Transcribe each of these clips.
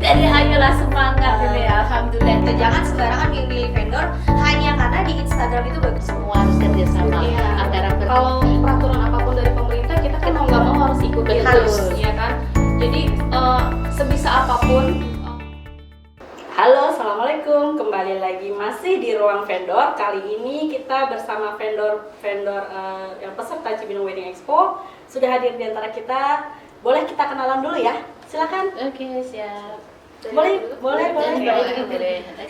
Jadi ayolah semangat ini, alhamdulillah. Itu jangan sembarangan milih vendor hanya karena di Instagram itu bagus. Semua harus kerjasama antara Kalau peraturan apapun dari pemerintah kita kan mau nggak mau harus ikutin Harus. ya kan. Jadi sebisa apapun. Halo, assalamualaikum. Kembali lagi masih di ruang vendor. Kali ini kita bersama vendor yang peserta Cibinong Wedding Expo sudah hadir di antara kita. Boleh kita kenalan dulu ya? Silakan. Oke, siap. Boleh.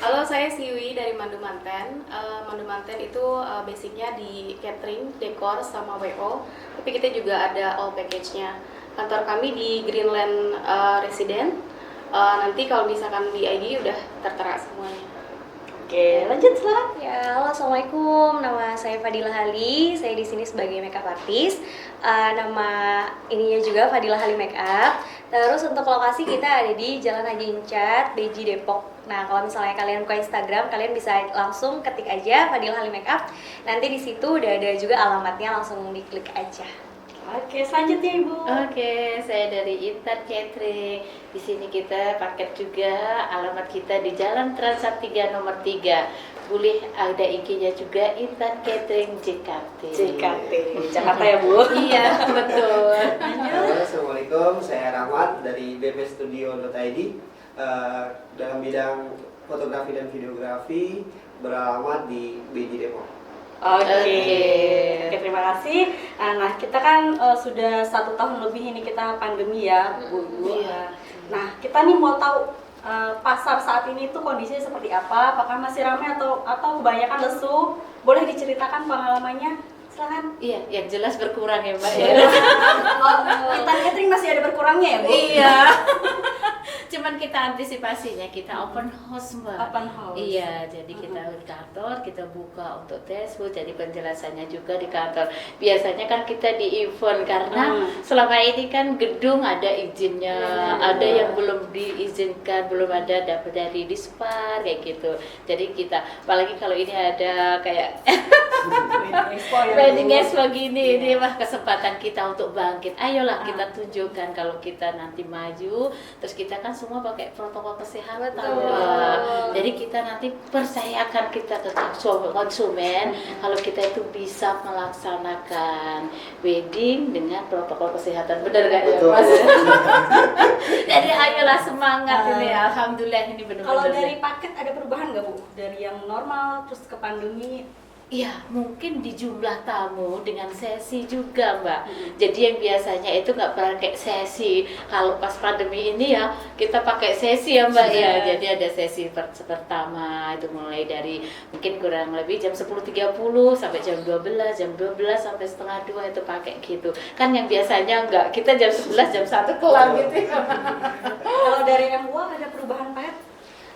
Halo, saya Siwi dari Mandu Manten. Mandu Manten itu basicnya di catering, dekor, sama WO. Tapi kita juga ada all package-nya. Kantor kami di Greenland Resident. Nanti kalau misalkan di ID udah tertera semuanya. Oke, lanjut silakan. Ya, halo, assalamualaikum. Nama saya Fadila Hali. Saya di sini sebagai makeup artist. Nama ininya juga Fadila Hali Makeup. Terus untuk lokasi kita ada di Jalan Haji Incat, Beji, Depok. Nah, kalau misalnya kalian buka Instagram, kalian bisa langsung ketik aja Fadila Hali Makeup. Nanti di situ udah ada juga alamatnya, langsung diklik aja. Oke, selanjutnya Ibu. Oke, saya dari Intan Catering. Di sini kita paket juga, alamat kita di Jalan Transat 3 nomor 3. Boleh ada IG-nya juga Intan Catering JKT. JKT, Jakarta ya Bu? Iya, betul. Halo, assalamualaikum. Saya Rahmat dari bpstudio.id. Dalam bidang fotografi dan videografi, beralamat di BJ Depok. Oke, terima kasih. Nah, kita kan sudah 1 tahun lebih ini kita pandemi ya, Bu. Iya. Nah, kita nih mau tahu pasar saat ini tuh kondisinya seperti apa? Apakah masih ramai atau kebanyakan lesu? Boleh diceritakan pengalamannya? Silakan. Iya, yang jelas berkurang ya Mbak ya. Kita catering masih ada berkurangnya ya, Bu? Iya. Cuman kita antisipasinya, kita open house Mbak. Open house. Iya, jadi kita di kantor, kita buka untuk tes, Bu. Jadi penjelasannya juga di kantor. Biasanya kan kita di event karena selama ini kan gedung ada izinnya, ada yang belum diizinkan, belum ada dapat dari Dispar kayak gitu. Jadi kita, apalagi kalau ini ada kayak wedding expo gini, ini mah kesempatan kita untuk bangkit. Ayolah kita tunjukkan kalau kita nanti maju, terus kita kan semua pakai protokol kesehatan. Jadi kita nanti percayakan kita ke konsumen kalau kita itu bisa melaksanakan wedding dengan protokol kesehatan. Benar gak ya Mas? Jadi ayolah semangat ini, alhamdulillah ini benar-benar. Kalau dari paket ada perubahan nggak Bu? Dari yang normal terus ke pandemi? Iya, mungkin di jumlah tamu dengan sesi juga Mbak. Jadi yang biasanya itu nggak pakai sesi. Kalau pas pandemi ini ya kita pakai sesi ya Mbak ya. Jadi ada sesi pertama itu mulai dari mungkin kurang lebih jam 10.30 sampai jam 12 sampai setengah 2 itu pakai gitu. Kan yang biasanya nggak, kita jam 11 jam 1 kelar gitu. Kalau dari yang luar ada perubahan Pak?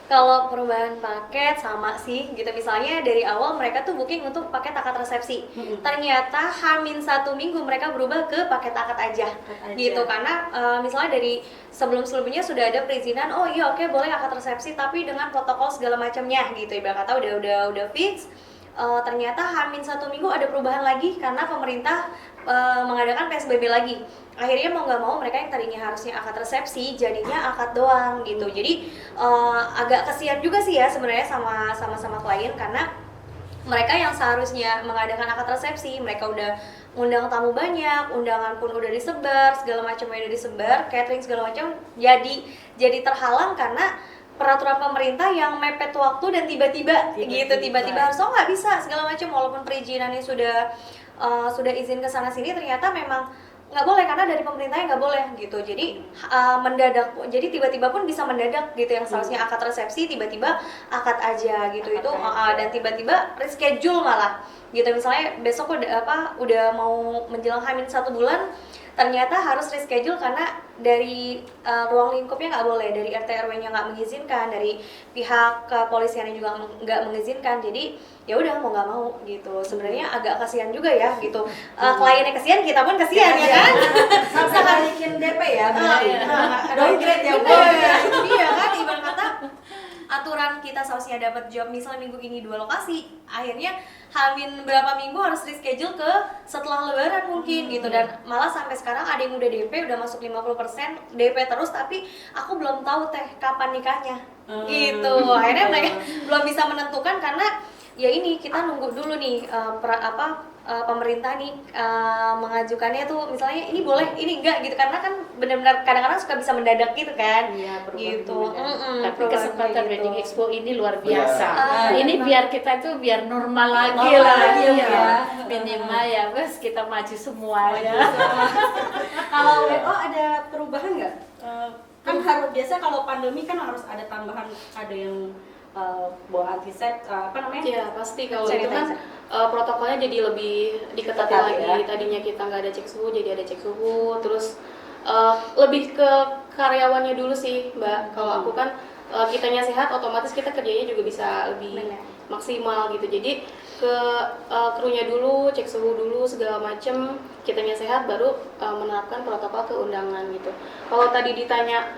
Kalau perubahan paket sama sih gitu, misalnya dari awal mereka tuh booking untuk paket akad resepsi, ternyata Hamin 1 minggu mereka berubah ke paket akad aja gitu, karena misalnya dari sebelumnya sudah ada perizinan, oh iya oke, boleh akad resepsi tapi dengan protokol segala macamnya gitu, ibarat kata udah fix. Ternyata Hamin 1 minggu ada perubahan lagi karena pemerintah mengadakan PSBB lagi. Akhirnya mau nggak mau mereka yang tadinya harusnya akad resepsi jadinya akad doang gitu. Jadi agak kasihan juga sih ya sebenarnya sama klien, karena mereka yang seharusnya mengadakan akad resepsi, mereka udah undang tamu banyak, undangan pun udah disebar, segala macamnya udah disebar, catering segala macam jadi terhalang karena peraturan pemerintah yang mepet waktu dan tiba-tiba harus nggak bisa segala macam, walaupun perizinannya sudah izin ke sana sini, ternyata memang nggak boleh karena dari pemerintahnya nggak boleh gitu. Jadi mendadak, jadi tiba-tiba pun bisa mendadak gitu, yang seharusnya akad resepsi tiba-tiba akad aja gitu, dan tiba-tiba reschedule malah gitu. Misalnya besok udah mau menjelang Hamin 1 bulan, ternyata harus reschedule karena dari ruang lingkupnya nggak boleh, dari RT RW-nya nggak mengizinkan, dari pihak kepolisiannya juga nggak mengizinkan. Jadi ya udah mau nggak mau gitu. Sebenarnya agak kasihan juga ya gitu. Kliennya kasihan, kita pun kasihan ya kan. Sampai balikin DP ya, downgrade ya Bu. Itu dia kan, ibarat kata aturan kita seharusnya dapat job misalnya minggu ini 2 lokasi, akhirnya hamin berapa minggu harus reschedule ke setelah lebaran mungkin gitu. Dan malah sampai sekarang ada yang udah DP, udah masuk 50% DP terus, tapi aku belum tahu teh kapan nikahnya gitu. Akhirnya mereka belum bisa menentukan karena ya ini kita nunggu dulu nih pemerintah nih mengajukannya tuh misalnya ini boleh ini enggak gitu, karena kan benar-benar kadang-kadang suka bisa mendadak gitu kan. Iya, gitu. Tapi kesempatan gitu. Wedding Expo ini luar biasa. Ini benar. biar kita tuh biar normal lagi Normal lah. lagi, Iya. ya. Minimal ya wes kita maju semuanya. Kalau WO ada perubahan nggak? Kan harus biasa kalau pandemi kan harus ada tambahan, ada yang bawa antisep, apa namanya? Ya pasti kalau itu kan protokolnya jadi lebih diketatin Ketat, lagi. ya. Tadinya kita nggak ada cek suhu, jadi ada cek suhu. Terus lebih ke karyawannya dulu sih, Mbak. Kalau aku kan kitanya sehat, otomatis kita kerjanya juga bisa lebih maksimal gitu. Jadi ke krunya dulu, cek suhu dulu segala macem. Kitanya sehat, baru menerapkan protokol keundangan gitu. Kalau tadi ditanya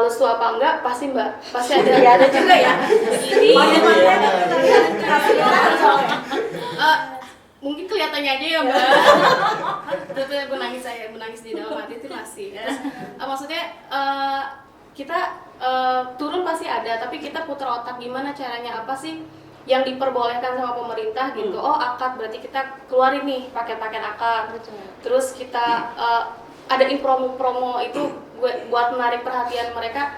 lesu apa enggak, pasti Mbak, pasti ada. Ya, ada juga ya. Begini. Mungkin kelihatannya aja ya Mbak. Tapi menangis di dalam hati itu masih. Terus, maksudnya kita turun pasti ada, tapi kita putar otak gimana caranya, apa sih yang diperbolehkan sama pemerintah gitu. Oh, akad berarti kita keluarin nih paket-paket akad. Terus kita adain promo-promo itu buat menarik perhatian mereka.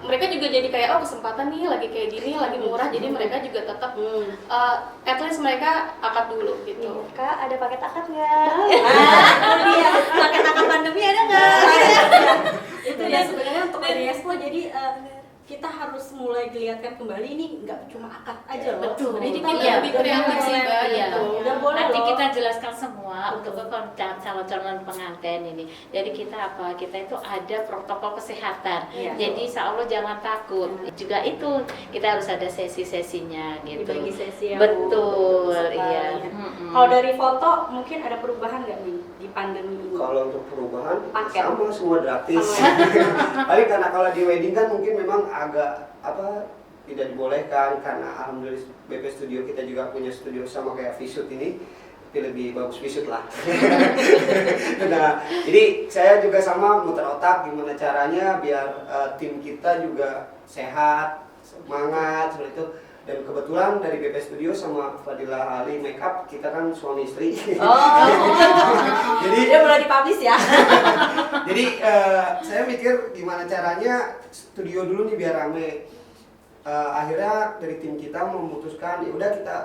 Mereka juga jadi kayak oh kesempatan nih lagi kayak gini, lagi murah, jadi mereka juga tetap at least mereka akad dulu gitu. Kak, ada paket akad nggak? Paket akad pandemi ada nggak? Itu ya sebenarnya untuk Wedding Expo, jadi kita harus mulai dilihatkan kembali ini nggak cuma akad aja loh. Betul. Sebenarnya Jadi kita kita lebih kreatif sih, Mbak. Iya. Udah boleh Nanti loh. kita jelaskan semua untuk calon-calon pengantin ini. Jadi kita apa? Kita itu ada protokol kesehatan. Iya. Jadi insya Allah jangan takut. Juga itu kita harus ada sesi-sesinya gitu. Dibagi sesi yang Betul, peserta, iya. ya. Kalau dari foto mungkin ada perubahan nggak nih di pandemi ini? Kalau untuk perubahan Paket. sama semua gratis. Tapi karena kalau di wedding kan mungkin memang agak tidak dibolehkan, karena alhamdulillah BP Studio kita juga punya studio sama kayak Visut ini, tapi lebih bagus Visut lah. Nah, jadi saya juga sama muter otak gimana caranya biar tim kita juga sehat, semangat seperti itu. Dan kebetulan dari BP Studio sama Fadila Ali Makeup kita kan suami istri. Jadi Dia mulai dipublish ya. jadi saya mikir gimana caranya studio dulu nih biar rame. Akhirnya dari tim kita memutuskan ya udah kita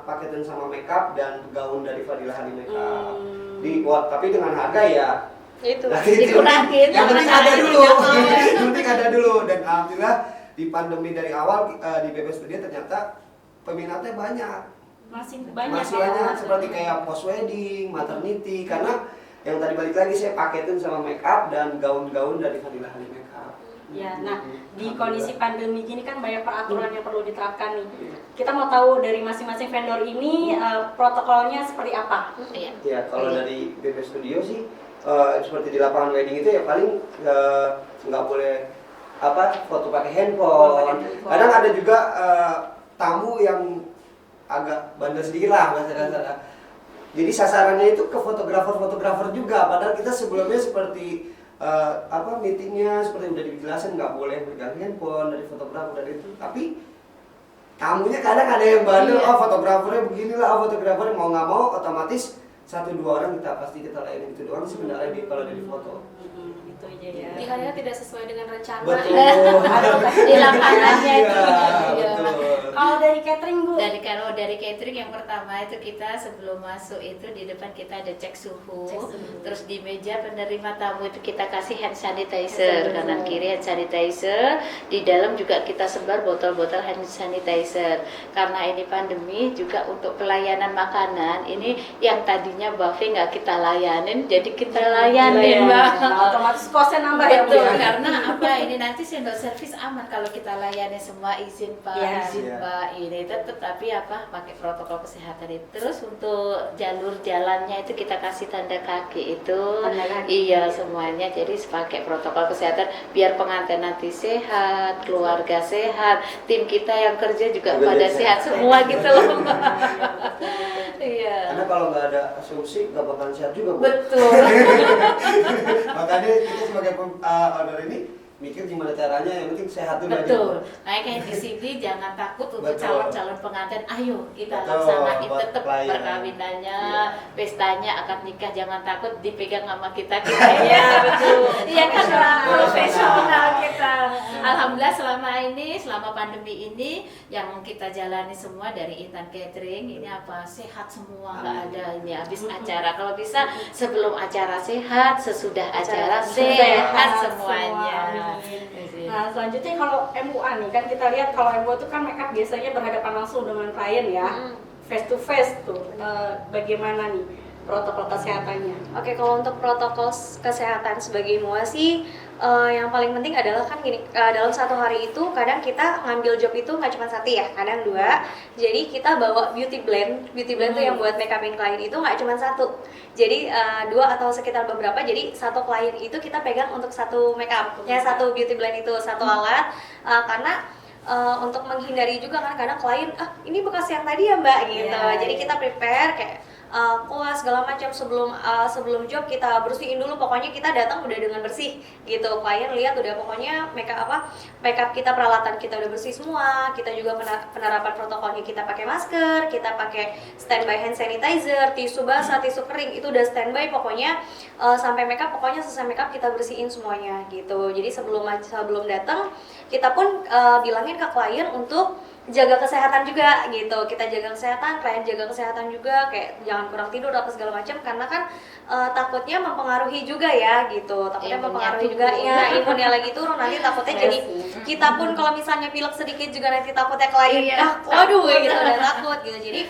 paketin sama makeup dan gaun dari Fadila Ali Makeup. Tapi dengan harga ya Itu. Dikurangin. yang penting ada dulu. Yang penting ada dulu, dan alhamdulillah di pandemi dari awal di BP Studio ternyata peminatnya banyak. Masih Masih banyak seperti kayak post wedding, maternity, karena yang tadi balik lagi saya paketin sama makeup dan gaun-gaun dari Fadila Ali Makeup. Ya, nah di kondisi pandemi gini kan banyak peraturan yang perlu diterapkan nih. Kita mau tahu dari masing-masing vendor ini protokolnya seperti apa? Iya. Ya kalau dari BP Studio sih seperti di lapangan wedding itu ya paling nggak boleh foto pakai handphone. Kadang ada juga tamu yang agak bandel sedikit lah bahasa kasar. Jadi sasarannya itu ke fotografer juga. Padahal kita sebelumnya seperti meetingnya seperti udah dijelasin nggak boleh pegang handphone dari fotografer dari itu. Tapi tamunya kadang ada yang bandel, fotografernya beginilah, fotografernya mau nggak mau otomatis 1-2 orang kita layanin itu doang sebenarnya kalau dari foto. Itu aja ya. Di hari tidak sesuai dengan rencana. Betul. Di lapangannya itu. Iya, betul. Kalau dari catering Bu? Dari catering yang pertama itu kita sebelum masuk itu di depan kita ada cek suhu. Terus di meja penerima tamu itu kita kasih hand sanitizer, kanan kiri hand sanitizer. Di dalam juga kita sebar botol-botol hand sanitizer. Karena ini pandemi juga untuk pelayanan makanan ini yang tadinya buffet nggak kita layanin, jadi kita layanin Mbak. Nah, otomatis kosnya nambah ya Bu Betul, ya? karena ini nanti sendok servis aman kalau kita layani semua izin Pak, Iya. izin Pak. ini tetapi pakai protokol kesehatan itu. Terus untuk jalur jalannya itu kita kasih tanda kaki itu. Tanda kaki. Iya semuanya, jadi pakai protokol kesehatan biar pengantin nanti sehat, keluarga sehat, tim kita yang kerja juga pada sehat semua gitu loh. Iya. Karena kalau nggak ada asumsi nggak bakalan sehat juga, Bu. Betul. Makanya kita sebagai owner ini mikir gimana caranya, yang penting sehat dulu aja. Betul. Nah kayak di sini jangan takut untuk Betul. calon-calon pengantin. Ayo kita Betul, laksanain buat tetap klien. perkawinannya, Iya. pestanya, akad nikah, jangan takut dipegang sama kita ya. Betul. Iya kan profesional kita. Alhamdulillah selama pandemi ini yang kita jalani semua dari Intan Catering ini sehat semua, nggak ada ini habis acara. Kalau bisa sebelum acara sehat, sesudah acara sehat semuanya. Nah, selanjutnya kalau MUA nih, kan kita lihat kalau MUA itu kan makeup biasanya berhadapan langsung dengan klien ya, face to face tuh. Bagaimana nih protokol kesehatannya? Oke, kalau untuk protokol kesehatan sebagai MUA sih yang paling penting adalah kan gini, dalam satu hari itu kadang kita ngambil job itu nggak cuma satu ya, kadang dua. Jadi kita bawa beauty blend tuh yang buat makeupin klien itu nggak cuma satu. Jadi dua atau sekitar beberapa. Jadi satu klien itu kita pegang untuk satu makeupnya, satu beauty blend itu satu alat, karena untuk menghindari juga kan kadang klien ini bekas yang tadi ya mbak gitu. Jadi kita prepare kayak kuas segala macam sebelum job kita bersihin dulu, pokoknya kita datang udah dengan bersih gitu, klien lihat udah pokoknya makeup kita, peralatan kita udah bersih semua. Kita juga penerapan protokolnya, kita pakai masker, kita pakai standby hand sanitizer, tisu basah, tisu kering itu udah standby pokoknya, sampai makeup, pokoknya selesai makeup kita bersihin semuanya gitu. Jadi sebelum datang kita pun bilangin ke klien untuk jaga kesehatan juga gitu. Kita jaga kesehatan, klien jaga kesehatan juga, kayak jangan kurang tidur apa segala macam, karena kan takutnya mempengaruhi juga ya gitu. Takutnya mempengaruhi juga ya, imunnya lagi turun, nanti takutnya jadi kita pun kalau misalnya pilek sedikit juga nanti takutnya klien waduh gitu udah takut gitu. Jadi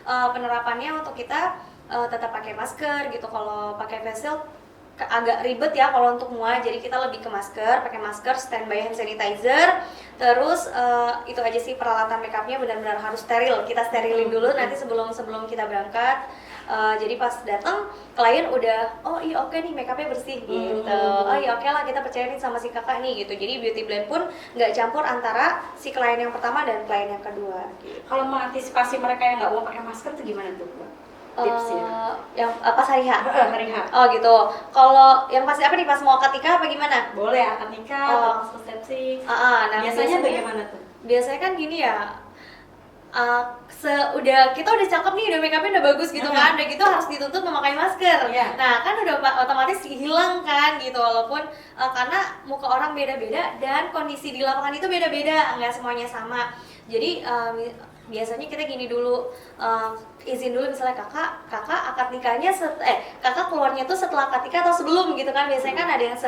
penerapannya untuk kita tetap pakai masker gitu. Kalau pakai face shield agak ribet ya kalau untuk MUA, jadi kita lebih ke masker, pakai masker, standby hand sanitizer, terus itu aja sih. Peralatan makeupnya benar-benar harus steril, kita sterilin dulu nanti sebelum kita berangkat. Jadi pas datang klien udah iya oke nih makeupnya bersih gitu, iya oke lah kita percayain sama si kakak nih gitu. Jadi beauty blend pun nggak campur antara si klien yang pertama dan klien yang kedua gitu. Kalau mengantisipasi mereka yang nggak mau pakai masker itu gimana tuh, Mbak? Tipsnya? Yang pas hari H? Hari H. Oh gitu. Kalau yang pasti apa nih, pas mau akad nikah apa gimana? Boleh akad nikah, pas resepsi. Nah, biasanya bagaimana tuh? Biasanya kan gini ya, kita udah cakep nih, udah make upnya udah bagus gitu kan, udah gitu harus dituntut memakai masker. Nah kan udah otomatis hilang kan gitu, walaupun karena muka orang beda-beda dan kondisi di lapangan itu beda-beda, nggak semuanya sama. Jadi biasanya kita gini dulu, izin dulu misalnya kakak akad nikahnya kakak keluarnya tuh setelah akad nikah atau sebelum gitu kan. Biasanya kan ada yang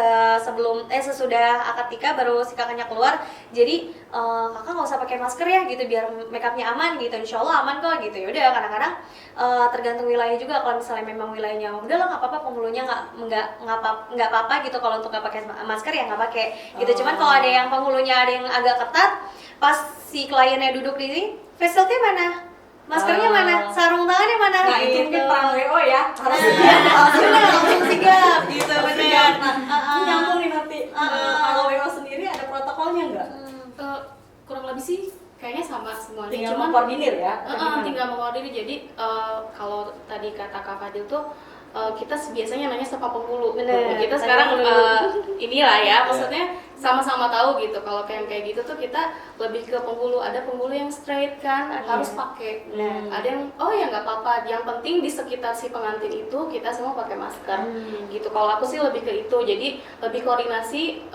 sesudah akad nikah baru si kakaknya keluar. Jadi kakak nggak usah pakai masker ya gitu, biar makeupnya aman gitu. Insya Allah aman kok gitu. Yaudah, kadang-kadang tergantung wilayah juga. Kalau misalnya memang wilayahnya udahlah nggak apa-apa, penghulunya nggak apa-apa gitu. Kalau untuk nggak pakai masker ya nggak pakai gitu. Cuman kalau ada yang penghulunya ada yang agak ketat, pas si kliennya duduk di sini, face shieldnya mana? Maskernya mana? Sarung tangannya mana? Nah itu mungkin perang WO ya, harus langsung sigap gitu, benar. Nyambung nih nanti. Kalau WO sendiri ada protokolnya nggak? Kurang lebih sih kayaknya sama semuanya. Tinggal Cuman mengkoordinir ya? tinggal mengkoordinir. Jadi kalau tadi kata Kak Fadil tuh kita biasanya nanya sama penghulu. Bener. Kita sekarang inilah ya, maksudnya sama-sama tahu gitu. Kalau kayak gitu tuh kita lebih ke penghulu. Ada penghulu yang straight kan, harus pakai. Ada yang ya nggak apa-apa. Yang penting di sekitar si pengantin itu kita semua pakai masker. Gitu. Kalau aku sih lebih ke itu. Jadi lebih koordinasi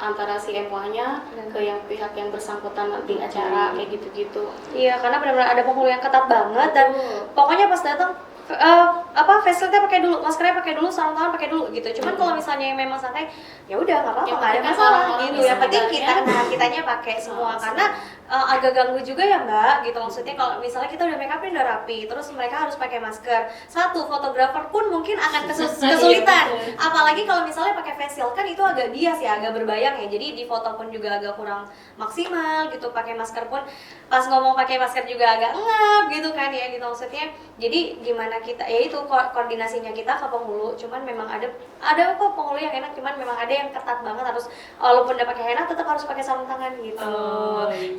antara si MUA-nya ke yang pihak yang bersangkutan nanti acara kayak gitu-gitu. Iya, karena benar-benar ada penghulu yang ketat banget dan pokoknya pas datang face-shieldnya pakai dulu, maskernya pakai dulu, sarung tangan pakai dulu gitu. Cuman kalau misalnya yang memang santai, ya udah nggak apa-apa, Yang nggak ada penting masalah orang-orang gitu. bisa Yang penting mendengarnya. kitanya pakai semua karena agak ganggu juga ya Mbak gitu. Maksudnya kalau misalnya kita udah make upnya udah rapi, terus mereka harus pakai masker. Satu, fotografer pun mungkin akan kesulitan. Apalagi kalau misalnya pakai face shield kan itu agak bias ya, agak berbayang ya. Jadi di foto pun juga agak kurang maksimal gitu. Pakai masker pun pas ngomong pakai masker juga agak ngap gitu kan ya gitu maksudnya. Jadi gimana kita ya itu koordinasinya kita ke penghulu. Cuman memang ada kok penghulu yang enak, cuman memang ada yang ketat banget harus walaupun udah pakai henna tetap harus pakai sarung tangan gitu.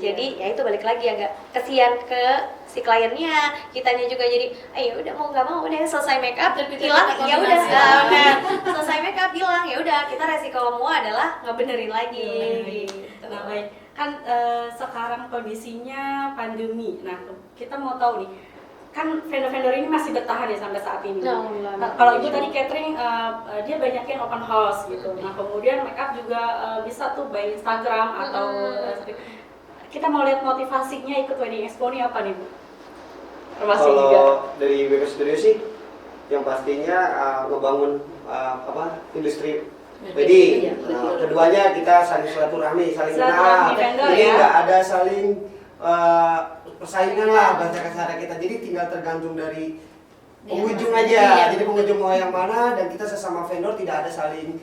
Jadi ya itu balik lagi agak kesian ke si kliennya, kitanya juga jadi ayo udah mau nggak mau udah selesai make up hilang ya udah selesai make up hilang ya udah kita resiko semua adalah ngebenerin lagi gitu. Nah, baik. Kan sekarang kondisinya pandemi. Nah, kita mau tahu nih, kan vendor-vendor ini masih bertahan ya sampai saat ini. Kalau Ibu tadi catering, dia banyakin open house gitu. Nah, kemudian make up juga bisa tuh by Instagram atau kita mau lihat motivasinya ikut Wedding Expo ini apa nih Bu? Termasuk juga. Kalau dari WP Studio sih, yang pastinya ngebangun industri wedding. Nah, keduanya kita saling silaturahmi, saling kenal. Jadi nggak ada saling persaingan lah bahasa kasar kita. Jadi tinggal tergantung dari pengunjung aja. Jadi pengunjung mau yang mana dan kita sesama vendor tidak ada saling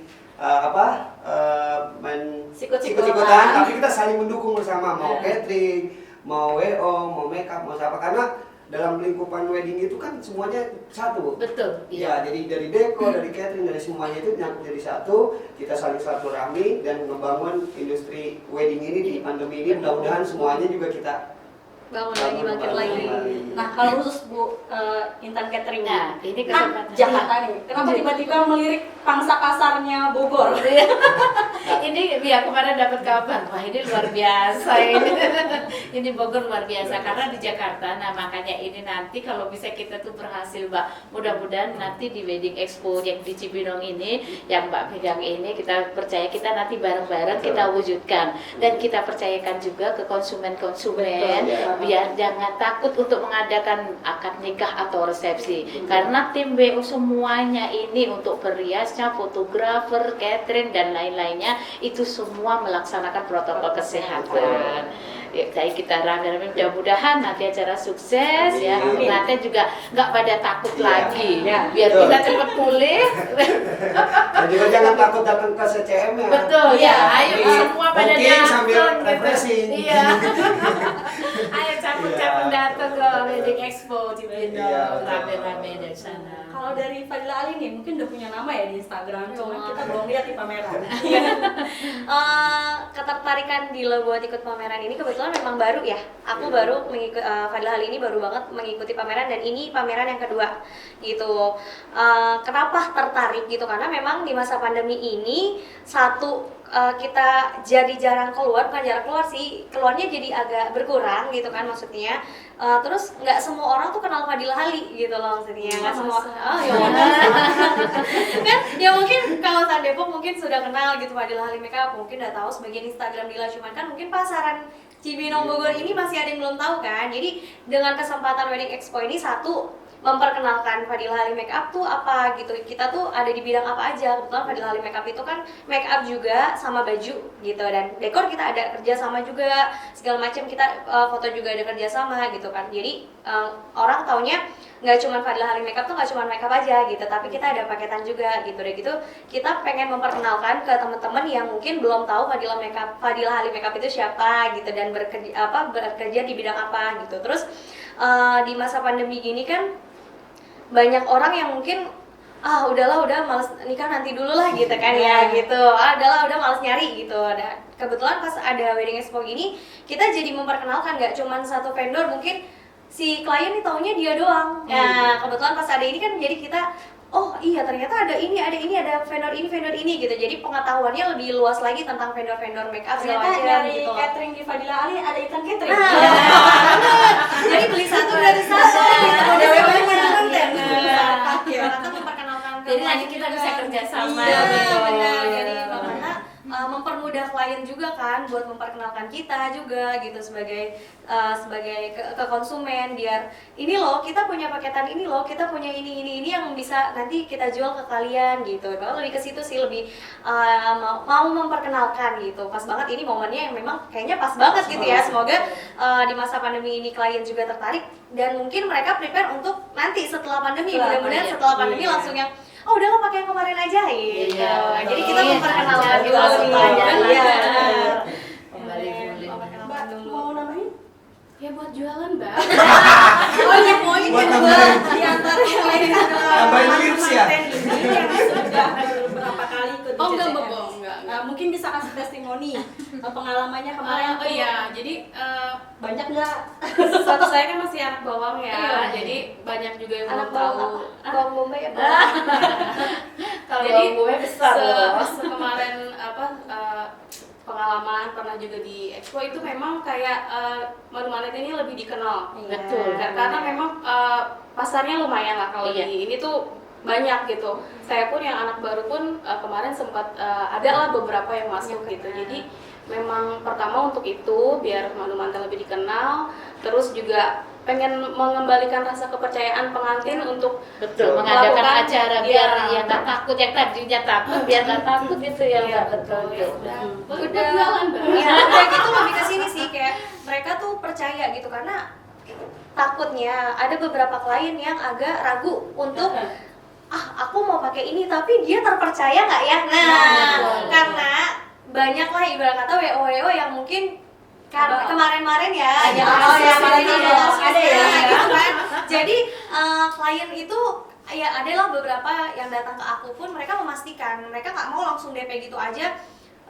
main sikut-sikutan, tapi kita saling mendukung bersama, mau catering, mau WO, mau makeup, mau siapa, karena dalam lingkupan wedding itu kan semuanya satu. Betul. Ya, jadi dari dekor, dari catering, dari semuanya itu nyangkut jadi satu. Kita saling silaturahmi dan membangun industri wedding ini di pandemi ini. Mudah-mudahan semuanya juga kita bangun lagi bangkit lagi. Nah, kalau khusus Bu Intan Catering, Nah, ini kan kesempatan. Jakarta nih. Kenapa tiba-tiba melirik pangsa pasarnya Bogor? Ini ya kemarin dapat kabar, wah ini luar biasa ini. Ini Bogor luar biasa karena di Jakarta. Nah makanya ini nanti kalau bisa kita tuh berhasil Mbak. Mudah-mudahan nanti di Wedding Expo yang di Cibinong ini, yang Mbak pegang ini, kita percaya kita nanti bareng-bareng kita wujudkan dan kita percayakan juga ke konsumen-konsumen biar jangan takut untuk mengadakan akad nikah atau resepsi. Karena tim BU semuanya ini untuk berhiasnya, fotografer, catering dan lain-lainnya itu semua melaksanakan protokol kesehatan. Ya, jadi kita rame-rame mudah-mudahan nanti acara sukses ya. Nanti juga nggak pada takut lagi. Biar kita cepat pulih. dan juga jangan takut datang ke CCM ya. Betul ya. Ayo semua pada sambil datang refreshing. Iya. Ayo capek-capek datang ke Wedding Expo Cibinong, rame-rame dari sana. Kalau dari Fadila Ali nih, mungkin udah punya nama ya di Instagram, cuma kita belum lihat di pameran. Ketertarikan Dila buat ikut pameran ini kebetulan memang baru ya. Aku baru mengikuti Fadila Ali ini baru banget mengikuti pameran dan ini pameran yang kedua gitu. Kenapa tertarik gitu? Karena memang di masa pandemi ini kita jadi jarang keluar, bukan jarang keluar sih, keluarnya jadi agak berkurang gitu kan maksudnya. Terus nggak semua orang tuh kenal Fadila Ali gitu loh maksudnya, nggak semua. Kan ya mungkin kawasan Depok mungkin sudah kenal gitu Fadila Ali Makeup, mungkin udah tahu sebagian Instagram Dila, cuman kan mungkin pasaran Cibinong Bogor ini masih ada yang belum tahu kan. Jadi dengan kesempatan Wedding Expo ini satu memperkenalkan Fadila Ali Makeup tuh apa gitu. Kita tuh ada di bidang apa aja. Kebetulan Fadila Ali Makeup itu kan makeup juga sama baju gitu, dan dekor kita ada kerja sama juga, segala macam kita foto juga ada kerja sama gitu kan. Jadi orang taunya nggak cuma Fadila Ali Makeup tuh nggak cuma makeup aja gitu, tapi kita ada paketan juga gitu. Dan gitu kita pengen memperkenalkan ke teman-teman yang mungkin belum tahu Fadila Ali Makeup itu siapa gitu, dan bekerja di bidang apa gitu. Terus di masa pandemi gini kan banyak orang yang mungkin udah males nikah nanti dulu lah gitu kan ya gitu, udah males nyari gitu. Nah, kebetulan pas ada Wedding Expo gini kita jadi memperkenalkan nggak cuma satu vendor, mungkin si klien nih taunya dia doang. Nah kebetulan pas ada ini kan jadi kita oh iya ternyata ada vendor ini gitu, jadi pengetahuannya lebih luas lagi tentang vendor-vendor makeup segala macam dari gitu. catering di Fadila Ali ada iklan catering. Jadi beli satu gratis satu gitu, udah konten. Kita memperkenalkan. Jadi nanti kita bisa kerja sama iya, gitu. benar. Jadi karena mempermudah klien juga kan buat memperkenalkan kita juga gitu sebagai ke konsumen, biar ini loh kita punya paketan ini loh, kita punya ini yang bisa nanti kita jual ke kalian gitu. Kalau lebih ke situ sih, lebih mau memperkenalkan gitu. Pas banget ini momennya yang memang kayaknya pas banget gitu ya. Semoga di masa pandemi ini klien juga tertarik dan mungkin mereka prepare untuk nanti setelah pandemi, mudah-mudahan setelah pandemi langsung yang oh udah pakai yang kemarin aja gitu. Jadi kita memperkenalkan gitu Mbak, mau namanya? Ya buat jualan, Mbak. Oh ini poin Buat kedua nambahin. di antara yang lain Tambahin lips ya? Ini yang sudah beberapa kali ikut Oh, enggak, CCF. enggak. Mungkin bisa kasih testimoni pengalamannya kemarin. Oh iya, jadi Banyak nggak? satu saya kan masih anak bawang ya, Iya. jadi banyak juga yang anak belum tahu. bawang bombay ya Kalau Jadi gue besar loh. kemarin pengalaman pernah juga di Expo itu memang kayak madu manet ini lebih dikenal. Betul. Karena memang pasarnya lumayan lah kalau Iya. di ini tuh banyak gitu. Saya pun yang anak baru pun kemarin sempat ada lah beberapa yang masuk gitu. Jadi memang pertama untuk itu biar madu mantan lebih dikenal, terus juga pengen mengembalikan rasa kepercayaan pengantin untuk Betul, mengadakan melakukan, acara iya. biar ya nggak takut, yang tadinya takut biar nggak takut gitu ya Mbak. Betul. udah jualan Mbak. ya udah gitu lebih ke sini sih, kayak mereka tuh percaya gitu karena takutnya ada beberapa klien yang agak ragu untuk aku mau pakai ini tapi dia terpercaya nggak ya? betul. Karena banyak lah ibarat kata WO yang mungkin kemarin-kemarin ya, yang ada ya, gitu kan. Jadi klien itu ya adalah beberapa yang datang ke aku pun mereka memastikan mereka nggak mau langsung DP gitu aja.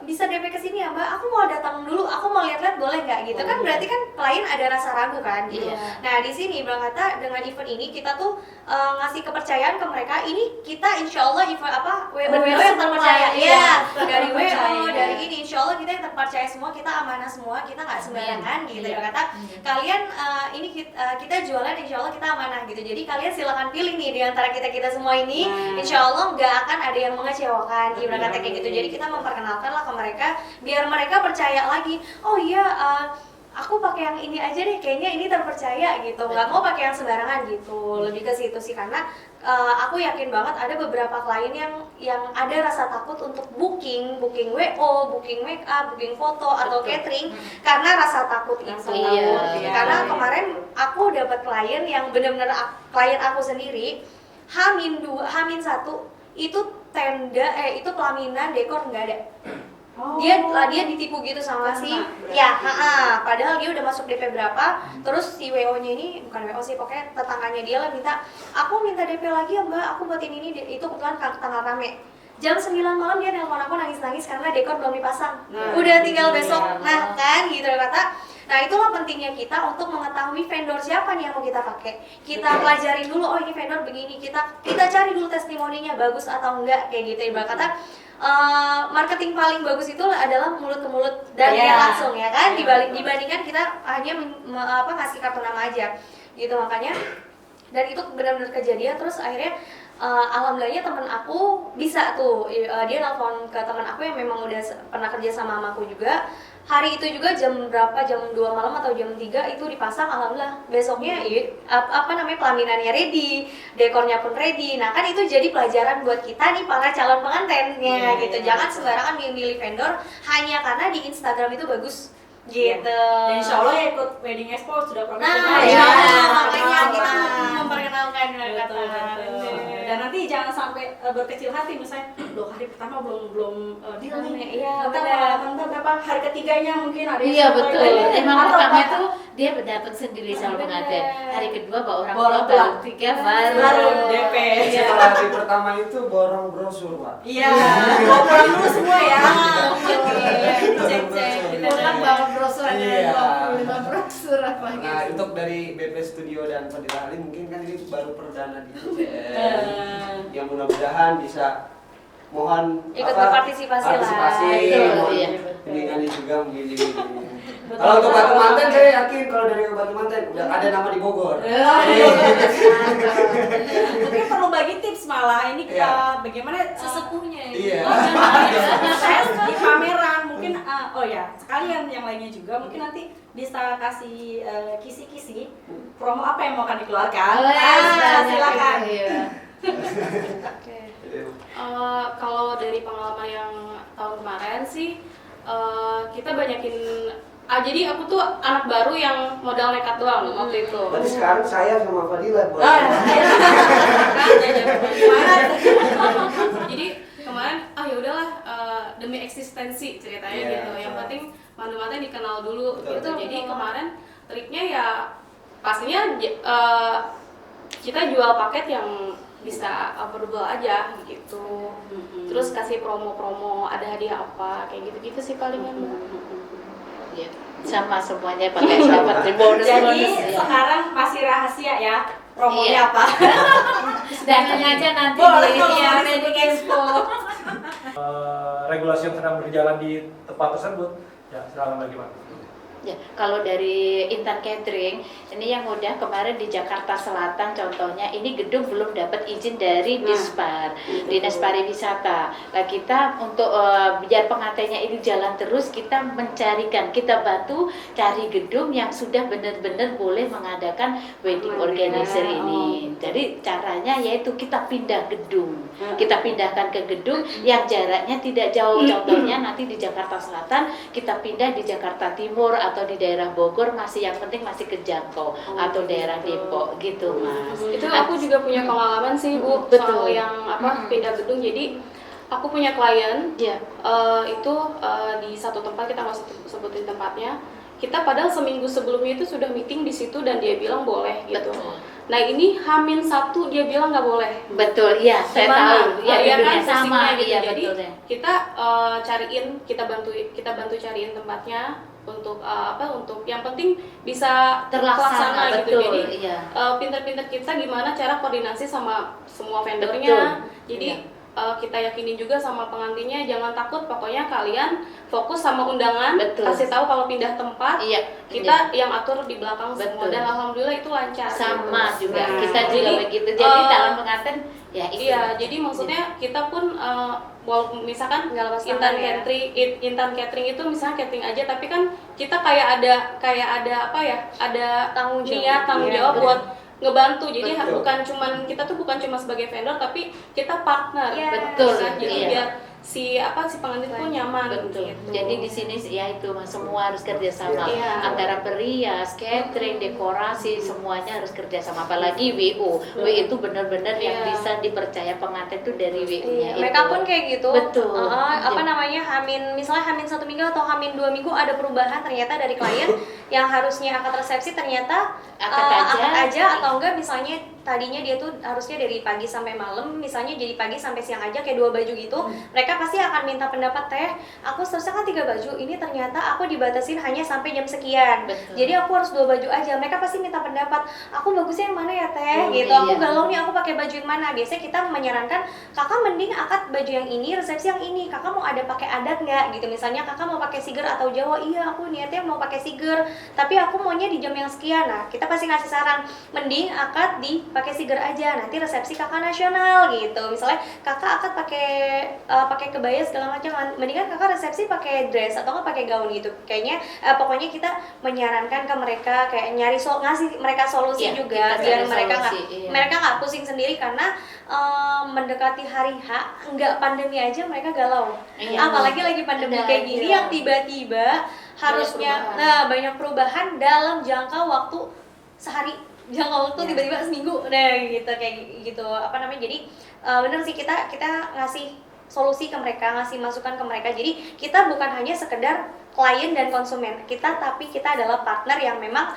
Bisa DP ke sini ya Mbak, aku mau datang dulu, aku mau lihat-lihat boleh nggak gitu kan, berarti kan klien ada rasa ragu kan gitu. Iya. Nah di sini Bang Kata dengan event ini kita tuh ngasih kepercayaan ke mereka, ini kita insya Allah event WO yang terpercaya ya, dari WO dari ini insya Allah kita yang terpercaya semua, kita amanah semua, kita nggak sembarangan gitu. Bang Kata kalian ini kita jualan insya Allah kita amanah gitu, jadi kalian silakan pilih nih di antara kita semua ini, insya Allah nggak akan ada yang mengecewakan Bang Kata kayak gitu. Jadi kita memperkenalkan lah ke mereka biar mereka percaya lagi, oh iya aku pakai yang ini aja deh, kayaknya ini terpercaya gitu, nggak mau pakai yang sembarangan gitu. Lebih ke situ sih, karena aku yakin banget ada beberapa klien yang ada rasa takut untuk booking WO, booking make up, booking foto atau catering karena rasa takut itu. Iya. Karena kemarin aku dapat klien yang benar-benar klien aku sendiri H-1 itu tenda itu pelaminan dekor nggak ada. Dia ditipu gitu sama si padahal dia udah masuk DP berapa, terus si WO-nya ini bukan WO sih, pokoknya tetangganya dia lah aku minta DP lagi ya Mbak, aku buatin ini, itu kebetulan tanggal rame. Jam 9 malam dia nelpon aku nangis-nangis karena dekor belum dipasang. Udah tinggal besok. Nah kan gitu kata. Nah itulah pentingnya kita untuk mengetahui vendor siapa nih yang mau kita pakai. Kita pelajarin dulu, oh ini vendor begini, kita cari dulu testimoninya bagus atau enggak kayak gitu. Ibarat kata marketing paling bagus itu adalah mulut ke mulut dan dia langsung ya kan, dibandingkan kita hanya ngasih kartu nama aja gitu. Makanya dan itu benar-benar kejadian. Terus akhirnya alhamdulillahnya temen aku bisa tuh, dia nelfon ke teman aku yang memang udah pernah kerja sama aku juga. Hari itu juga jam berapa, jam 2 malam atau jam 3 itu dipasang, alhamdulillah besoknya pelaminannya ready, dekornya pun ready. Nah kan itu jadi pelajaran buat kita nih para calon pengantinnya gitu. Jangan sembarangan milih vendor hanya karena di Instagram itu bagus gitu. Dan insya Allah ya ikut Wedding Expo sudah profesional. Makanya kita memperkenalkan Betul. Dan nanti jangan sampai berkecil hati, misalnya loh hari pertama belum deal nih. Iya, Tante berapa hari ketiganya mungkin ada yang Iya sampai betul. lagi. Emang Atau pertama bahkan itu dia datang sendiri sama pengantin. Hari kedua bawa orang Bawa tua, orang tua. baru tiga baru DP. Setelah hari pertama itu borong brosur Pak. Iya, bawa pulang dulu semua ya. Cek-cek gitu. pulang bawa brosur ada Iya. 25 brosur apa gitu. Nah, untuk dari BP Studio dan Pendeta Ali mungkin kan ini baru perdana di yang mudah-mudahan bisa mohon Ikut berpartisipasi lah. partisipasi, Betul, mohon iya. bimbingannya juga memilih. Kalau untuk Batu Manten saya yakin kalau dari Batu Manten udah ada nama di Bogor. Mungkin perlu bagi tips malah ini kita Iya. bagaimana Sesepuhnya ya. Iya. saya di kamera ya. Sekalian yang lainnya juga mungkin nanti bisa kasih kisi-kisi promo apa yang mau akan dikeluarkan. Silakan. Iya. Kalau dari pengalaman yang tahun kemarin sih kita banyakin jadi aku tuh anak baru yang modal nekat doang waktu itu. Berarti sekarang saya sama Fadila boleh. Jadi kemarin ya udahlah demi eksistensi ceritanya gitu. Yang penting mandu-mandu dikenal dulu gitu. Jadi kemarin triknya ya pastinya kita jual paket yang bisa affordable aja gitu. Terus kasih promo-promo, ada hadiah apa kayak gitu-gitu sih palingan. Ya, sama semuanya pakai dapat bonus. Jadi sekarang masih rahasia ya promonya apa. Datang aja nanti di Wedding Expo. Regulasi yang sedang berjalan di tempat tersebut, ya silakan bagaimana? Ya, kalau dari Intan Catering, ini yang udah kemarin di Jakarta Selatan contohnya, ini gedung belum dapat izin dari Dispar, Dinas Pariwisata. Nah, kita untuk biar pengantinnya ini jalan terus, kita mencarikan, kita bantu cari gedung yang sudah benar-benar boleh mengadakan wedding organizer ini. Jadi caranya yaitu kita pindah gedung, kita pindahkan ke gedung yang jaraknya tidak jauh. Contohnya nanti di Jakarta Selatan, kita pindah di Jakarta Timur atau di daerah Bogor, masih yang penting masih kejangkau, atau daerah Depok gitu Mas. Itu aku juga punya pengalaman sih Bu, soal yang pindah gedung. Jadi aku punya klien itu di satu tempat, kita nggak sebutin tempatnya. Kita padahal seminggu sebelumnya itu sudah meeting di situ dan dia bilang boleh gitu. Nah ini H-1 dia bilang nggak boleh. Betul, iya saya tahu. Ya, ya kan sama gitu. iya Jadi betul. kita kita bantu cariin tempatnya untuk untuk yang penting bisa terlaksana gitu. Jadi pinter-pinter kita gimana cara koordinasi sama semua vendornya. Jadi kita yakinin juga sama pengantinnya, jangan takut, pokoknya kalian fokus sama undangan. Kasih tahu kalau pindah tempat, kita yang atur di belakang semua. Dan alhamdulillah itu lancar. Sama gitu. juga kita juga begitu. Jadi dalam pengantin ya itu. Iya, jadi maksudnya kita pun walaupun misalkan Intan Catering itu misalnya catering aja, tapi kan kita kayak ada apa ya, ada tanggung jawab buat ngebantu. Jadi kita tuh bukan cuma sebagai vendor, tapi kita partner. Betul. Kan? Jadi biar si pengantin pun nyaman. Betul. Gitu. Jadi di sini ya itu Mas, semua harus kerjasama antara perias, catering, dekorasi, semuanya harus kerjasama. Apalagi WO, WO itu benar-benar yang bisa dipercaya pengantin itu dari WO-nya. Mereka pun kayak gitu. Betul. Misalnya Hamin 1 minggu atau Hamin 2 minggu ada perubahan ternyata dari klien yang harusnya akad resepsi ternyata akad aja atau enggak, misalnya tadinya dia tuh harusnya dari pagi sampai malam, misalnya jadi pagi sampai siang aja kayak 2 baju gitu. Mereka pasti akan minta pendapat, teh aku seharusnya kan 3 baju, ini ternyata aku dibatasin hanya sampai jam sekian. Jadi aku harus 2 baju aja. Mereka pasti minta pendapat, aku bagusnya yang mana ya teh gitu. Aku galau nih, aku pakai baju yang mana. Biasanya kita menyarankan, kakak mending akad baju yang ini, resepsi yang ini. Kakak mau ada pakai adat nggak gitu. Misalnya kakak mau pakai siger atau Jawa, iya aku niatnya mau pakai siger, tapi aku maunya di jam yang sekian. Nah kita pasti ngasih saran, mending akad pakai siger aja, nanti resepsi kakak nasional gitu. Misalnya kakak akad pakai kebaya segala macam, mendingan kakak resepsi pakai dress atau nggak pakai gaun gitu. Kayaknya pokoknya kita menyarankan ke mereka kayak ngasih mereka solusi juga biar mereka nggak pusing sendiri, karena mendekati hari H nggak pandemi aja mereka galau. Apalagi lagi pandemi kayak gini yang tiba-tiba harusnya banyak perubahan dalam jangka waktu sehari, jangka waktu tiba-tiba seminggu, gitu kayak gitu jadi bener sih kita ngasih solusi ke mereka, ngasih masukan ke mereka. Jadi kita bukan hanya sekedar klien dan konsumen kita, tapi kita adalah partner yang memang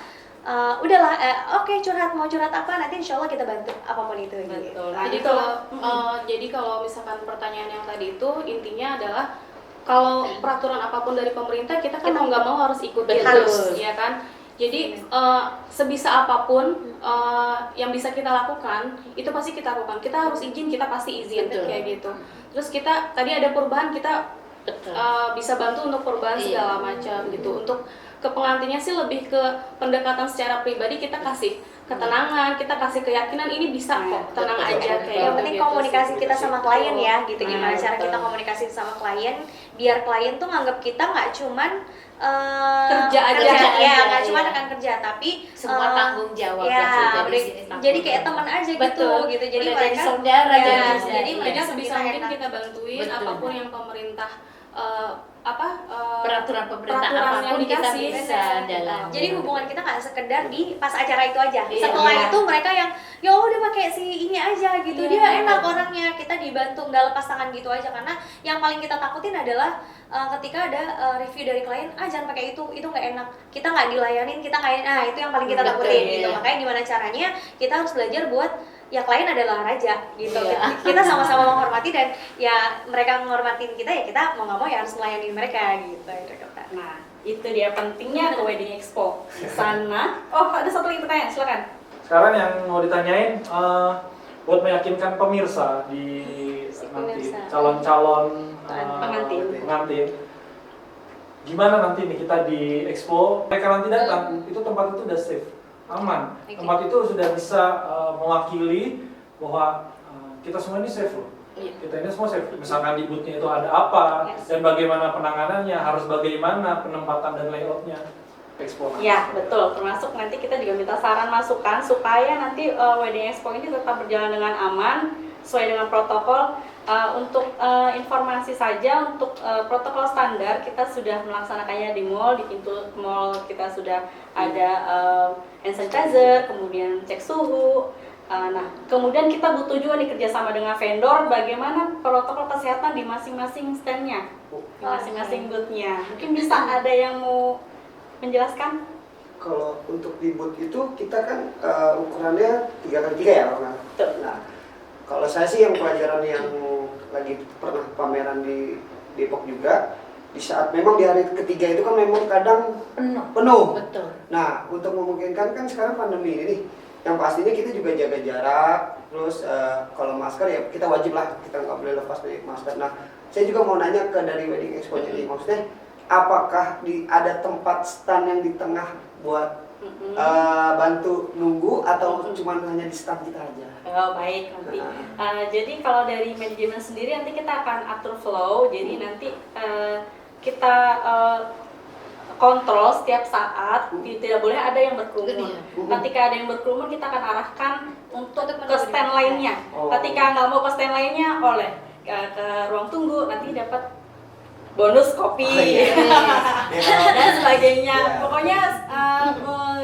oke, mau curhat apa nanti insya Allah kita bantu apapun itu. Betul. Jadi kalau misalkan pertanyaan yang tadi itu intinya adalah kalau peraturan apapun dari pemerintah kita kan mau nggak mau harus ikutin, ya kan. Jadi sebisa apapun yang bisa kita lakukan itu pasti kita lakukan. Kita harus izin, kita pasti izin. Kayak gitu. Terus kita tadi ada perubahan, kita bisa bantu untuk perubahan segala macam gitu. Untuk ke pengantinnya sih lebih ke pendekatan secara pribadi, kita kasih ketenangan, kita kasih keyakinan ini bisa kok, tenang aja kayak yang penting komunikasi kita sama klien ya gitu. Gimana cara kita komunikasi sama klien biar klien tuh nganggap kita nggak cuman Kerja aja. ya nggak Iya. cuma rekan kerja tapi Semua tanggung jawab ya, lah di sini, tanggung jadi kayak jawab. teman aja Betul. gitu jadi Udah mereka jadi saudara ya, jadinya. jadi Iya. mereka Jadi sebisa bisa mungkin enak. kita bantuin Betul. apapun yang pemerintah Peraturan pemerintah peraturan yang apapun kita dikasih, bisa jalan. Jadi hubungan kita nggak sekedar di pas acara itu aja. Iya. Setelah Iya. itu mereka yang ya udah pakai si ini aja gitu. Iya. Dia enak orangnya. Kita dibantu nggak lepas tangan gitu aja karena yang paling kita takutin adalah ketika ada review dari klien, jangan pakai itu nggak enak. Kita nggak dilayanin, kita nggak itu yang paling kita Betul, takutin iya. gitu. Makanya gimana caranya kita harus belajar buat ya klien adalah raja gitu. Iya. Kita sama-sama menghormati dan ya mereka menghormatin kita ya kita mau nggak mau ya harus melayani mereka gitu. Nah, itu dia pentingnya ke Wedding Expo. Di sana, ada satu lagi pertanyaan, silakan. Sekarang yang mau ditanyain buat meyakinkan pemirsa di nanti pemirsa. calon-calon pengantin. Gimana nanti nih kita di expo, mereka nanti datang, itu tempat itu udah safe, aman. Oke. Tempat itu sudah bisa mewakili bahwa kita semua ini safe loh. Iya. Kita ini semua safe. Misalkan di booth-nya itu ada apa Yes. dan bagaimana penanganannya, harus bagaimana penempatan dan layoutnya. Expo. Ya, betul. Termasuk nanti kita juga minta saran masukan supaya nanti Wedding Expo ini tetap berjalan dengan aman, sesuai dengan protokol. Untuk informasi saja, untuk protokol standar kita sudah melaksanakannya di mall, di pintu mall kita sudah ada hand sanitizer, kemudian cek suhu. Nah, kemudian kita butuh juga nih kerjasama dengan vendor, bagaimana protokol kesehatan di masing-masing stand-nya, di masing-masing booth-nya. Mungkin bisa ada yang mau menjelaskan? Kalau untuk di booth itu kita kan ukurannya 3x3 ya Bang. Nah, kalau saya sih yang pelajaran yang lagi pernah pameran di Depok juga, di saat memang di hari ketiga itu kan memang kadang penuh. Betul. Nah, untuk memungkinkan kan sekarang pandemi ini nih, yang pastinya kita juga jaga jarak, terus kalau masker ya kita wajib lah, kita nggak boleh lepas dari masker. Nah, saya juga mau nanya ke dari Wedding Expo ini, maksudnya apakah ada tempat stand yang di tengah buat bantu nunggu atau cuma hanya di stand kita aja? Oh, baik nanti. Jadi kalau dari manajemen sendiri nanti kita akan atur flow. Jadi nanti kita kontrol setiap saat, tidak boleh ada yang berkerumun. Ketika ada yang berkerumun kita akan arahkan untuk ke stand lainnya. Oh. Ketika nggak mau ke stand lainnya, oleh ke ruang tunggu nanti dapat bonus kopi dan sebagainya. Iya. Pokoknya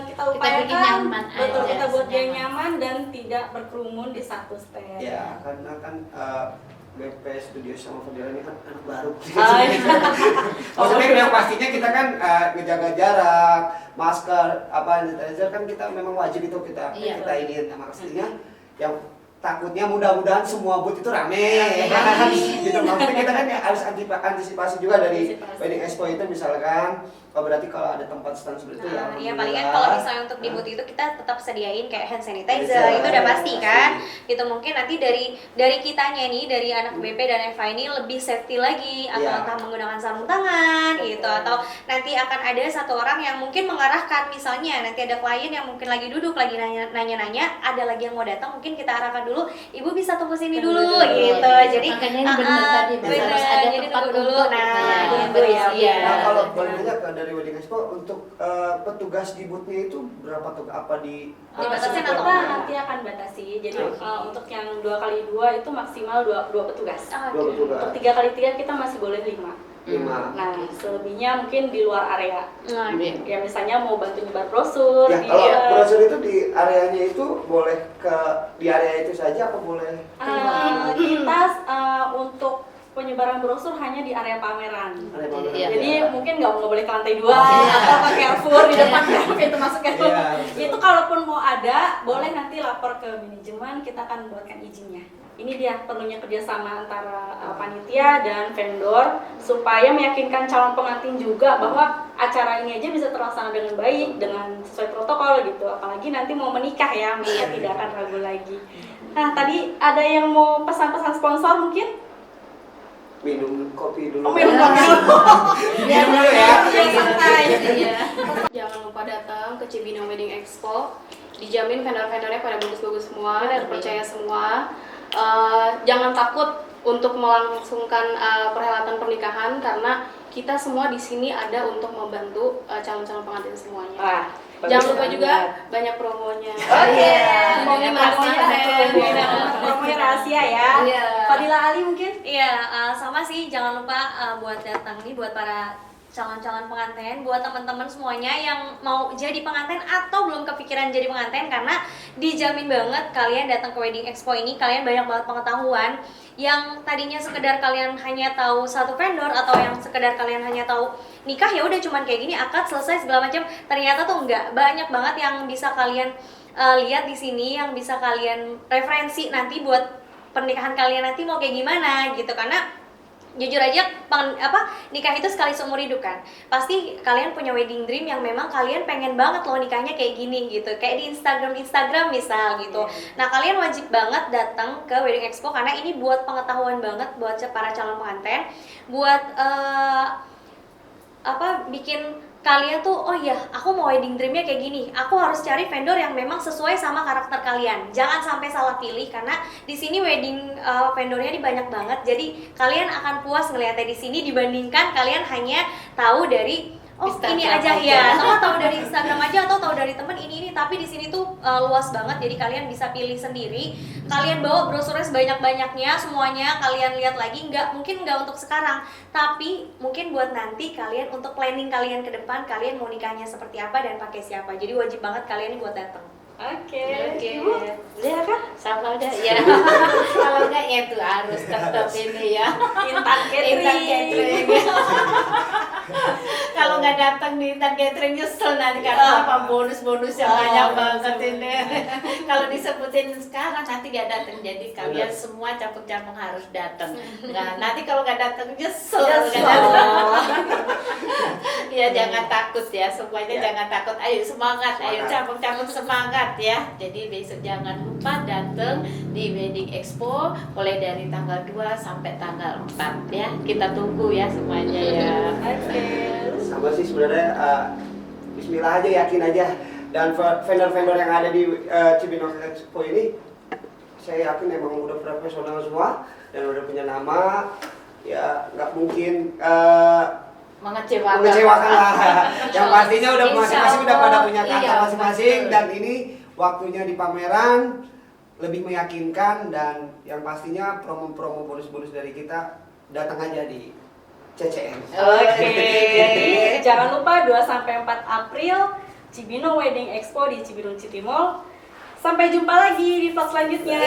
kita bikin upayakan nyaman betul, aja, kita buat dia senyaman. nyaman dan tidak berkerumun di satu stand. Ya, karena kan BP Studio sama Fadila ini kan anak baru. Iya. Maksudnya yang pastinya kita kan ngejaga jarak, masker, sanitizer kan kita memang wajib itu kita Iya. ini. Nah, maksudnya yang takutnya mudah-mudahan semua booth itu rame. Gitu. Maksudnya kita kan ya harus antisipasi juga dari Antisipasi. Wedding Expo itu misalkan. Berarti kalau ada tempat stand seperti itu ya. Iya palingan alhamdulillah. kalau misalnya untuk di booth itu kita tetap sediain kayak hand sanitizer Sanitizer, itu udah pasti pasti. kan gitu. Mungkin nanti dari kitanya nih, dari anak BP dan Eva ini lebih safety lagi, atau Iya. entah menggunakan sarung tangan gitu, atau nanti akan ada satu orang yang mungkin mengarahkan, misalnya nanti ada klien yang mungkin lagi duduk lagi nanya-nanya, ada lagi yang mau datang, mungkin kita arahkan dulu, ibu bisa tunggu sini dulu gitu. Jadi Makanya ini benar tadi, Mas, harus ada jadi tempat tunggu dulu. untuk Nah, gitu ya. Iya. Nah, kalau boleh nanya dari Wedding Expo untuk petugas di booth-nya itu berapa tuh? Apa di Dibatasin Kita atau nanti akan batasi. Jadi untuk yang 2x2 itu maksimal 2 petugas. dua petugas? Untuk 3x3 kita masih boleh 5. 5. Nah, selebihnya mungkin di luar area. Nah, Ya misalnya mau bantu nyebar brosur. Ya, di- kalau brosur itu di areanya itu boleh di area itu saja apa boleh? Kita untuk penyebaran brosur hanya di area pameran. Area pameran Iya. Jadi aja. mungkin nggak boleh ke lantai 2 atau ke Carrefour di depan pintu masuknya. Iya, betul. Itu kalaupun mau ada, boleh nanti lapor ke manajemen, kita akan buatkan izinnya. Ini dia perlunya kerjasama antara panitia dan vendor supaya meyakinkan calon pengantin juga bahwa acara ini aja bisa terlaksana dengan baik, dengan sesuai protokol gitu. Apalagi nanti mau menikah ya, mereka tidak akan ragu lagi. Nah, tadi ada yang mau pesan-pesan sponsor mungkin? Minum kopi dulu. Oh, minum kopi dulu. Minum dulu ya. Biar santai. Iya. Jangan lupa datang ke Cibinong Wedding Expo. Dijamin vendor-vendornya pada bagus-bagus semua, Benar, terpercaya semua. Jangan takut untuk melangsungkan perhelatan pernikahan, karena kita semua di sini ada untuk membantu calon-calon pengantin semuanya. Wah, Jangan lupa bagus juga banget. banyak promonya. Promonya rahasia ya. Iya. Fadila Ali mungkin? Iya, sama sih, jangan lupa buat datang nih buat para calon-calon pengantin, buat teman-teman semuanya yang mau jadi pengantin atau belum kepikiran jadi pengantin, karena dijamin banget kalian datang ke Wedding Expo ini kalian banyak banget pengetahuan yang tadinya sekedar kalian hanya tahu satu vendor atau yang sekedar kalian hanya tahu nikah ya udah cuman kayak gini, akad selesai segala macam, ternyata tuh enggak, banyak banget yang bisa kalian lihat di sini, yang bisa kalian referensi nanti buat pernikahan kalian nanti mau kayak gimana gitu. Karena jujur aja nikah itu sekali seumur hidup kan, pasti kalian punya wedding dream yang memang kalian pengen banget loh nikahnya kayak gini gitu, kayak di Instagram misal gitu. Nah kalian wajib banget datang ke Wedding Expo karena ini buat pengetahuan banget buat para calon pengantin, buat bikin kalian tuh, oh iya, aku mau wedding dreamnya kayak gini, aku harus cari vendor yang memang sesuai sama karakter kalian. Jangan sampai salah pilih, karena di sini wedding vendornya ini banyak banget. Jadi kalian akan puas ngeliatnya di sini dibandingkan kalian hanya tahu dari Instagram ini aja aja. ya, atau tahu dari Instagram aja atau tahu dari temen ini. Tapi di sini tuh luas banget, jadi kalian bisa pilih sendiri. Kalian bawa brosurnya sebanyak-banyaknya, semuanya kalian lihat lagi. Mungkin nggak untuk sekarang, tapi mungkin buat nanti kalian untuk planning kalian ke depan, kalian mau nikahnya seperti apa dan pakai siapa. Jadi wajib banget kalian ini buat datang. Oke. Oke. Ibu, udah kan? Sama udah ya. Kalau enggak ya itu harus tetap ini ya. Intan Intan catering. catering. Kalau nggak datang di Intan catering nyesel nanti karena apa bonus-bonus yang banyak banget ini. Kalau disebutin sekarang nanti nggak datang, jadi kalian semua campur-campur harus datang. Nah nanti kalau nggak datang nyesel. Nggak datang. Ya jangan takut ya, semuanya jangan takut. Ayo semangat, ayo campur-campur semangat ya. Jadi besok jangan lupa datang di Wedding Expo mulai dari tanggal 2 sampai tanggal 4 ya. Kita tunggu ya semuanya ya. Oke. Sama sih sebenarnya Bismillah aja, yakin aja. Dan vendor-vendor yang ada di Cibinong Expo ini saya yakin emang udah profesional semua dan udah punya nama. Ya nggak mungkin mengecewakan lah. Yang pastinya udah masing-masing udah pada punya kata masing-masing, dan ini waktunya di pameran lebih meyakinkan, dan yang pastinya promo-promo bonus-bonus dari kita datang aja di CCM. Oke. Jadi jangan lupa 2-4 April Cibinong Wedding Expo di Cibinong City Mall. Sampai jumpa lagi di vlog selanjutnya.